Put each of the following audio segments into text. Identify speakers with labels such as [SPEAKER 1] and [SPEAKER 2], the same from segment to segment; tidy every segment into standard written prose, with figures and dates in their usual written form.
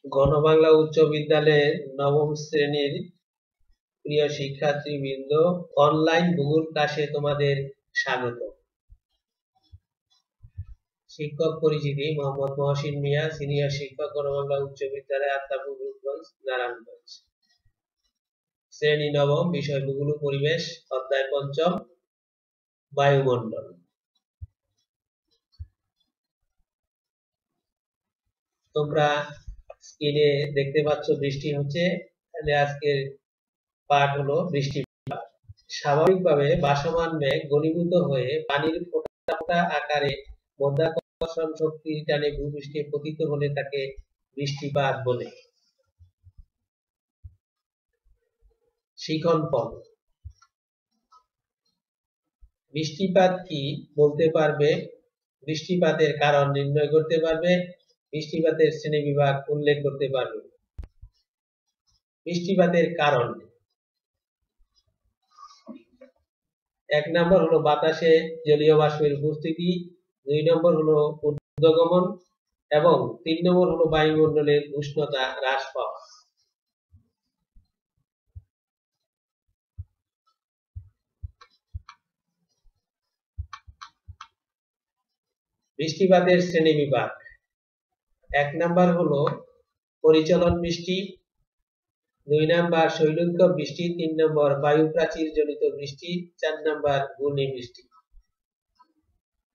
[SPEAKER 1] গণবাংলা উচ্চ বিদ্যালয়ের নবম শ্রেণীর প্রিয় শিক্ষার্থীবৃন্দ, অনলাইন ভূগোল ক্লাসে তোমাদের স্বাগত। শিক্ষক পরিচিতি: মোহাম্মদ মহসিন মিয়া, সিনিয়র শিক্ষক, গণবাংলা উচ্চ বিদ্যালয়, আত্মাপুর, রূপগঞ্জ, নারায়ণগঞ্জ। শ্রেণী নবম, বিষয় ভূগোল ও পরিবেশ, অধ্যায় পঞ্চম, বায়ুমণ্ডল। তোমরা স্ক্রিনে দেখতে পাচ্ছ বৃষ্টি হচ্ছে। তাহলে আজকের পাঠ হলো বৃষ্টিপাত। স্বাভাবিকভাবে ভাসমান মেঘ ঘনীভূত হয়ে পানির ফোঁটা ফোঁটা আকারে মাধ্যাকর্ষণ শক্তির টানে ভূপৃষ্ঠে পতিত হলে তাকে বৃষ্টিপাত বলে। শিক্ষণফল: বৃষ্টিপাত কি বলতে পারবে, বৃষ্টিপাতের কারণ নির্ণয় করতে পারবে, বৃষ্টিপাতের শ্রেণীবিভাগ উল্লেখ করতে পারবে। বৃষ্টিপাতের কারণ: 1 নম্বর হলো বাতাসে জলীয় বাষ্পের উপস্থিতি, 2 নম্বর হলো ঊর্ধ্বগমন এবং 3 নম্বর হলো বায়ুমণ্ডলের উষ্ণতা হ্রাস পাওয়া। বৃষ্টিপাতের শ্রেণীবিভাগ: 1 নম্বর হলো পরিচলন বৃষ্টি, 2 নম্বর শৈলুৎকব বৃষ্টি, 3 নম্বর বায়ু প্রাচীর জনিত বৃষ্টি, 4 নম্বর ঘূর্ণি বৃষ্টি।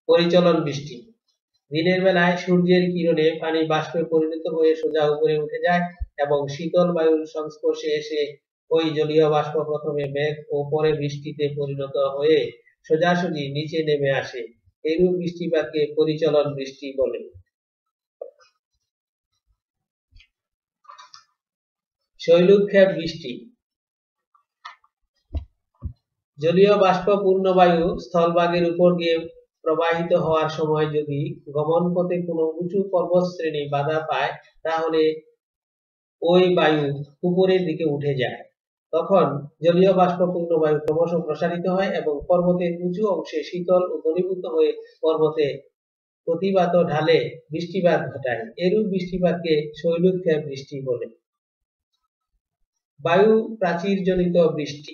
[SPEAKER 1] পরিচলন বৃষ্টি: দিনের বেলায় সূর্যের কিরণে পানি বাষ্পে পরিণত হয়ে সোজা উপরে উঠে যায় এবং শীতল বায়ুর সংস্পর্শে এসে ওই জলীয় বাষ্প প্রথমে মেঘ ও পরে বৃষ্টিতে পরিণত হয়ে সোজাসুজি নিচে নেমে আসে। এরূপ বৃষ্টিপাতকে পরিচলন বৃষ্টি বলে। শৈলুৎক্ষেপ বৃষ্টি: জলীয় বাষ্প পূর্ণ বায়ু স্থলভাগের উপর দিয়ে প্রবাহিত হওয়ার সময় যদি গমন পথে কোনো উঁচু পর্বতশ্রেণী বাধা পায়, তাহলে ওই বায়ু উপরের দিকে উঠে যায়। তখন জলীয় বাষ্প পূর্ণ বায়ু ক্রমশ প্রসারিত হয় এবং পর্বতের উঁচু অংশে শীতল ও ঘনীভূত হয়ে পর্বতে প্রতিবাত ঢালে বৃষ্টিপাত ঘটায়। এরূপ বৃষ্টিপাতকে শৈলুৎক্ষেপ বৃষ্টি বলে। বায়ু প্রাচীরজনিত বৃষ্টি: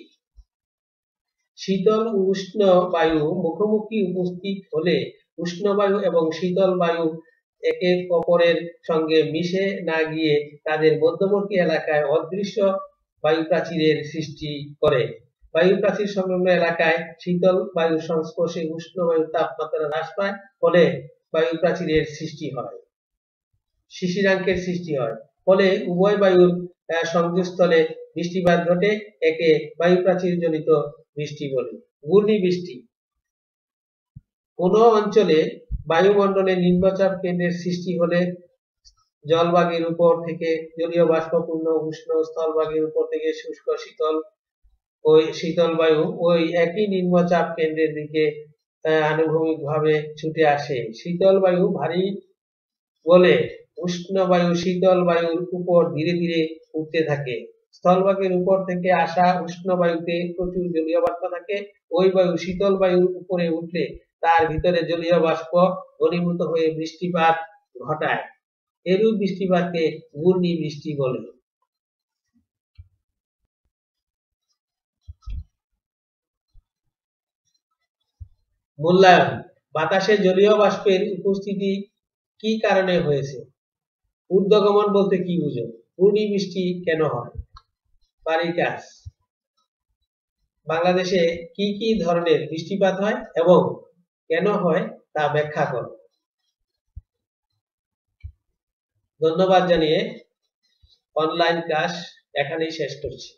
[SPEAKER 1] শীতল ও উষ্ণ বায়ু মুখোমুখি উপস্থিত হলে উষ্ণ বায়ু এবং শীতল বায়ু একে অপরের সঙ্গে মিশে না গিয়ে তাদের মধ্যবর্তী এলাকায় অদৃশ্য বায়ু প্রাচীরের সৃষ্টি করে। বায়ু প্রাচীর সংলগ্ন এলাকায় শীতল বায়ুর সংস্পর্শে উষ্ণ বায়ুর তাপমাত্রা হ্রাস পায়, ফলে বায়ু প্রাচীরের সৃষ্টি হয়, শিশিরাঙ্কের সৃষ্টি হয়। ফলে উভয় বায়ুর সংযোগস্থলে বৃষ্টিপাত ঘটে। একে বায়ু প্রাচীর জনিত বৃষ্টি বলে। ঘূর্ণি বৃষ্টি: কোন অঞ্চলে বায়ুমণ্ডলে নিম্নচাপ কেন্দ্রের সৃষ্টি হলে জলভাগের উপর থেকে জলীয় বাষ্পপূর্ণ উষ্ণ, স্থলভাগের উপর থেকে শুষ্ক শীতল বায়ু ওই একই নিম্নচাপ কেন্দ্রের দিকে আনুভূমিকভাবে ছুটে আসে। শীতল বায়ু ভারী বলে উষ্ণ বায়ু শীতল বায়ুর উপর ধীরে ধীরে উঠতে থাকে। স্থলভাগের উপর থেকে আসা উষ্ণ বায়ুতে প্রচুর জলীয় বাষ্প থাকে। ওই বায়ু শীতল বায়ুর উপরে উঠলে তার ভিতরে জলীয় বাষ্প ঘনীভূত হয়ে বৃষ্টিপাত ঘটায়। এরূপ বৃষ্টিপাতকে ঘূর্ণি বৃষ্টি বলে। মূল্যায়ন: বাতাসে জলীয় বাষ্পের উপস্থিতি কি কারণে হয়েছে? ঊর্ধ্বগমন বলতে কি বুঝো? ঘূর্ণি বৃষ্টি কেন হয়? বাড়ির কাজ: বাংলাদেশে কি কি ধরনের বৃষ্টিপাত হয় এবং কেন হয় তা ব্যাখ্যা করো। ধন্যবাদ জানিয়ে অনলাইন ক্লাস এখানেই শেষ করছি।